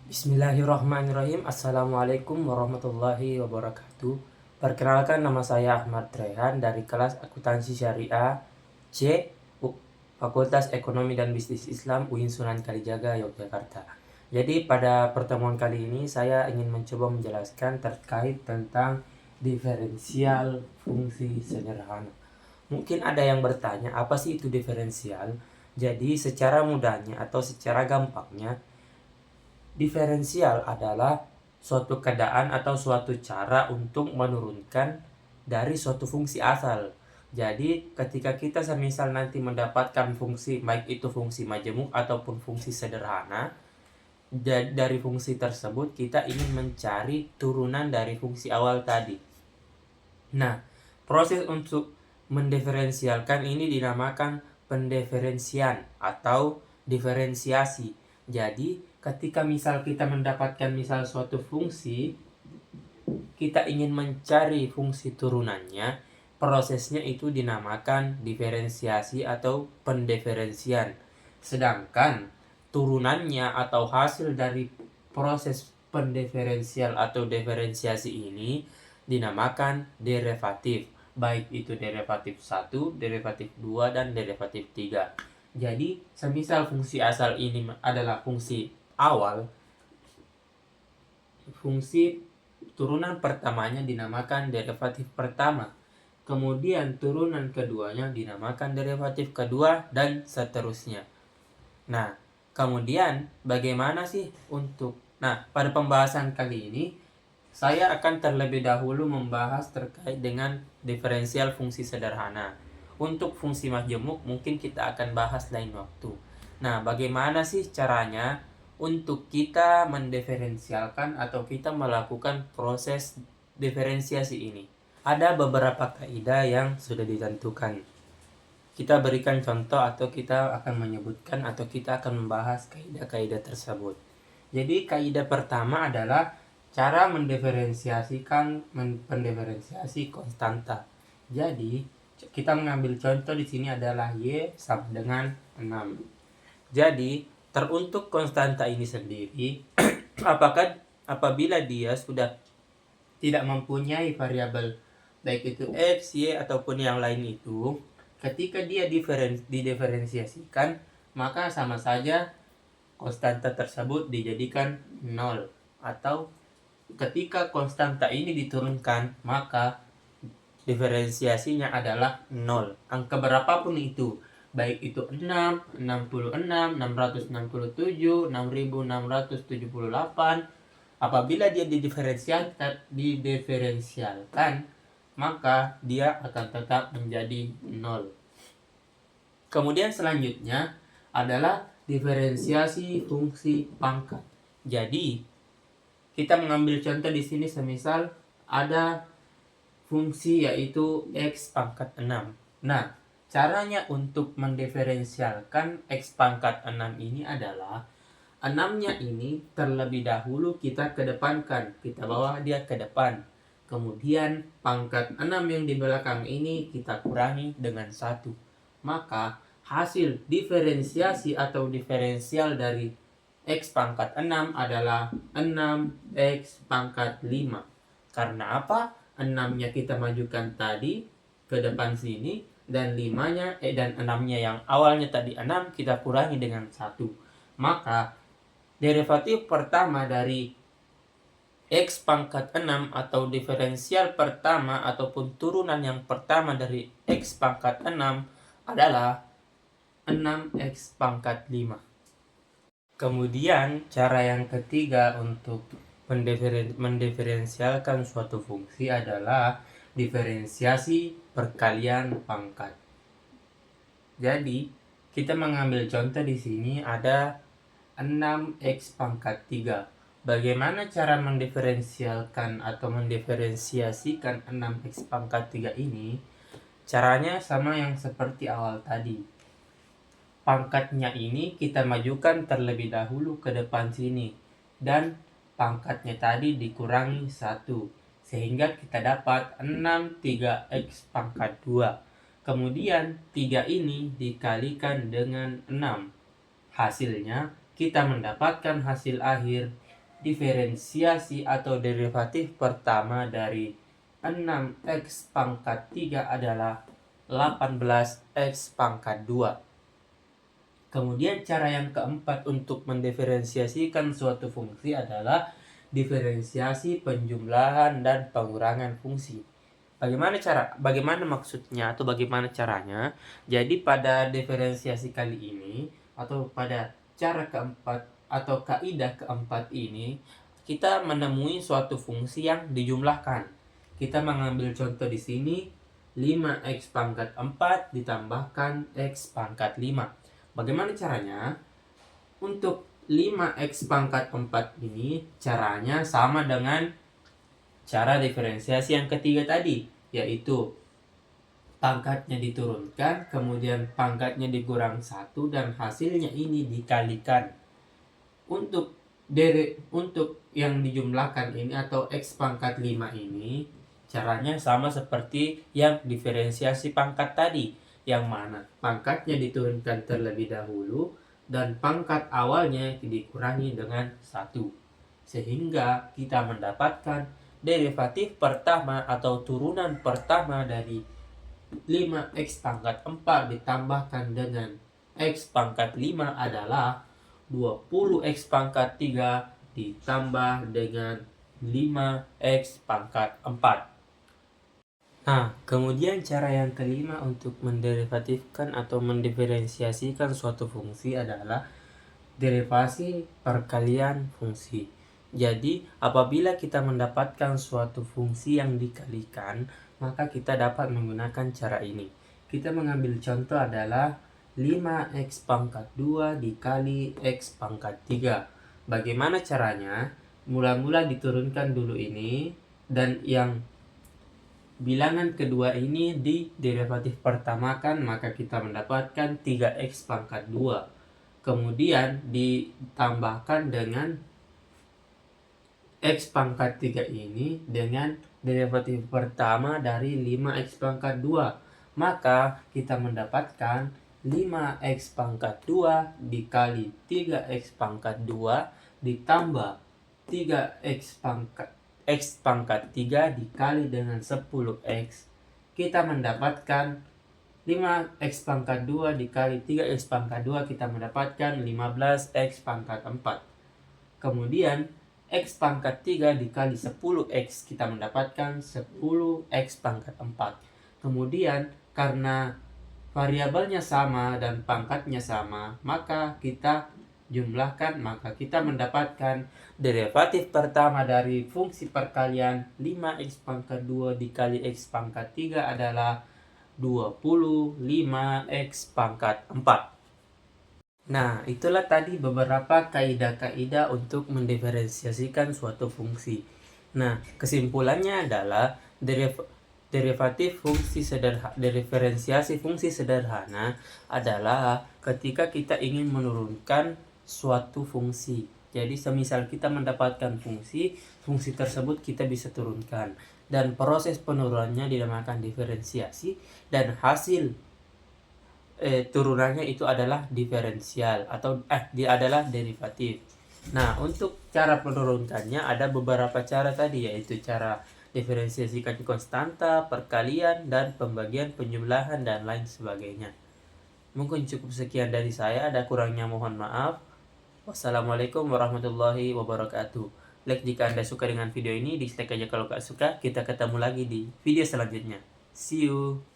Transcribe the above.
Bismillahirrahmanirrahim. Assalamualaikum warahmatullahi wabarakatuh. Perkenalkan, nama saya Ahmad Rehan dari kelas Akuntansi Syariah C, Fakultas Ekonomi dan Bisnis Islam UIN Sunan Kalijaga, Yogyakarta. Jadi pada pertemuan kali ini saya ingin mencoba menjelaskan terkait tentang diferensial fungsi sederhana. Mungkin ada yang bertanya, apa sih itu diferensial? Jadi secara mudahnya atau secara gampangnya, diferensial adalah suatu keadaan atau suatu cara untuk menurunkan dari suatu fungsi asal. Jadi ketika kita semisal nanti mendapatkan fungsi, baik itu fungsi majemuk ataupun fungsi sederhana, dari fungsi tersebut kita ingin mencari turunan dari fungsi awal tadi. Nah, proses untuk mendiferensialkan ini dinamakan pendiferensian atau diferensiasi. Jadi, ketika misal kita mendapatkan misal suatu fungsi, kita ingin mencari fungsi turunannya, prosesnya itu dinamakan diferensiasi atau pendiferensian. Sedangkan turunannya atau hasil dari proses pendiferensial atau diferensiasi ini dinamakan derivatif, baik itu derivatif 1, derivatif 2, dan derivatif 3. Jadi, semisal fungsi asal ini adalah fungsi awal, fungsi turunan pertamanya dinamakan derivatif pertama. Kemudian turunan keduanya dinamakan derivatif kedua, dan seterusnya. Nah, kemudian bagaimana sih pada pembahasan kali ini saya akan terlebih dahulu membahas terkait dengan diferensial fungsi sederhana. Untuk fungsi majemuk mungkin kita akan bahas lain waktu. Nah, bagaimana sih caranya untuk kita mendiferensialkan atau kita melakukan proses diferensiasi ini? Ada beberapa kaidah yang sudah ditentukan. Kita berikan contoh atau kita akan menyebutkan atau kita akan membahas kaidah-kaidah tersebut. Jadi kaidah pertama adalah cara pendiferensiasi konstanta. Jadi kita mengambil contoh di sini adalah Y sama dengan 6. Jadi teruntuk konstanta ini sendiri, apabila dia sudah tidak mempunyai variabel baik itu X, Y ataupun yang lain itu, ketika dia didiferensiasikan, maka sama saja konstanta tersebut dijadikan 0. Atau ketika konstanta ini diturunkan, maka diferensiasinya adalah 0. Angka berapapun itu, baik itu 6, 66, 667, 6678, apabila dia didiferensialkan, maka dia akan tetap menjadi 0. Kemudian selanjutnya adalah diferensiasi fungsi pangkat. Jadi kita mengambil contoh di sini, semisal ada fungsi yaitu X pangkat 6. Nah, caranya untuk mendiferensialkan X pangkat 6 ini adalah 6-nya ini terlebih dahulu kita kedepankan, kita bawa dia ke depan. Kemudian pangkat 6 yang di belakang ini kita kurangi dengan 1. Maka hasil diferensiasi atau diferensial dari X pangkat 6 adalah 6X pangkat 5. Karena apa? 6-nya kita majukan tadi ke depan sini, dan 6-nya yang awalnya tadi 6 kita kurangi dengan 1. Maka derivatif pertama dari X pangkat 6 atau diferensial pertama ataupun turunan yang pertama dari X pangkat 6 adalah 6X pangkat 5. Kemudian cara yang ketiga untuk mendiferensialkan suatu fungsi adalah diferensiasi perkalian pangkat. Jadi kita mengambil contoh di sini ada 6X pangkat 3. Bagaimana cara mendiferensialkan atau mendiferensiasikan 6X pangkat 3 ini? Caranya sama yang seperti awal tadi. Pangkatnya ini kita majukan terlebih dahulu ke depan sini, dan pangkatnya tadi dikurangi 1, sehingga kita dapat 6 3X pangkat 2. Kemudian 3 ini dikalikan dengan 6. Hasilnya kita mendapatkan hasil akhir diferensiasi atau derivatif pertama dari 6x pangkat 3 adalah 18x pangkat 2. Kemudian cara yang keempat untuk mendiferensiasikan suatu fungsi adalah diferensiasi penjumlahan dan pengurangan fungsi. Bagaimana maksudnya atau bagaimana caranya? Jadi pada diferensiasi kali ini atau pada cara keempat atau kaidah keempat ini, kita menemui suatu fungsi yang dijumlahkan. Kita mengambil contoh di sini 5x pangkat 4 ditambahkan x pangkat 5. Bagaimana caranya? Untuk 5x pangkat 4 ini caranya sama dengan cara diferensiasi yang ketiga tadi, yaitu pangkatnya diturunkan, kemudian pangkatnya dikurang 1, dan hasilnya ini dikalikan. Untuk yang dijumlahkan ini atau x pangkat 5 ini caranya sama seperti yang diferensiasi pangkat tadi, yang mana pangkatnya diturunkan terlebih dahulu dan pangkat awalnya dikurangi dengan 1, sehingga kita mendapatkan derivatif pertama atau turunan pertama dari 5x pangkat 4 ditambahkan dengan x pangkat 5 adalah 20x pangkat 3 ditambah dengan 5x pangkat 4. Nah, kemudian cara yang kelima untuk menderivatifkan atau mendiferensiasikan suatu fungsi adalah derivasi perkalian fungsi. Jadi, apabila kita mendapatkan suatu fungsi yang dikalikan, maka kita dapat menggunakan cara ini. Kita mengambil contoh adalah 5x pangkat 2 dikali x pangkat 3. Bagaimana caranya? Mula-mula diturunkan dulu ini, dan yang bilangan kedua ini di derivatif pertamakan, maka kita mendapatkan 3x pangkat 2. Kemudian ditambahkan dengan x pangkat 3 ini dengan derivatif pertama dari 5x pangkat 2. Maka kita mendapatkan 5x pangkat 2 dikali 3x pangkat 2 ditambah 3x pangkat 3 dikali dengan 10x. Kita mendapatkan 5x pangkat 2 dikali 3x pangkat 2, kita mendapatkan 15x pangkat 4. Kemudian x pangkat 3 dikali 10x, kita mendapatkan 10x pangkat 4. Kemudian karena variabelnya sama dan pangkatnya sama, maka kita jumlahkan, maka kita mendapatkan derivatif pertama dari fungsi perkalian 5x pangkat 2 dikali x pangkat 3 adalah 25x pangkat 4. Nah, itulah tadi beberapa kaidah-kaidah untuk mendiferensiasikan suatu fungsi. Nah, kesimpulannya adalah diferensiasi fungsi sederhana adalah ketika kita ingin menurunkan suatu fungsi. Jadi semisal kita mendapatkan fungsi tersebut kita bisa turunkan, dan proses penurunannya dinamakan diferensiasi, dan hasil turunannya itu adalah diferensial atau adalah derivatif. Nah, untuk cara penurunkannya ada beberapa cara tadi, yaitu cara diferensiasikan konstanta, perkalian, dan pembagian, penjumlahan, dan lain sebagainya. Mungkin cukup sekian dari saya, ada kurangnya mohon maaf. Wassalamualaikum warahmatullahi wabarakatuh. Like jika Anda suka dengan video ini, dislike aja kalau gak suka. Kita ketemu lagi di video selanjutnya. See you.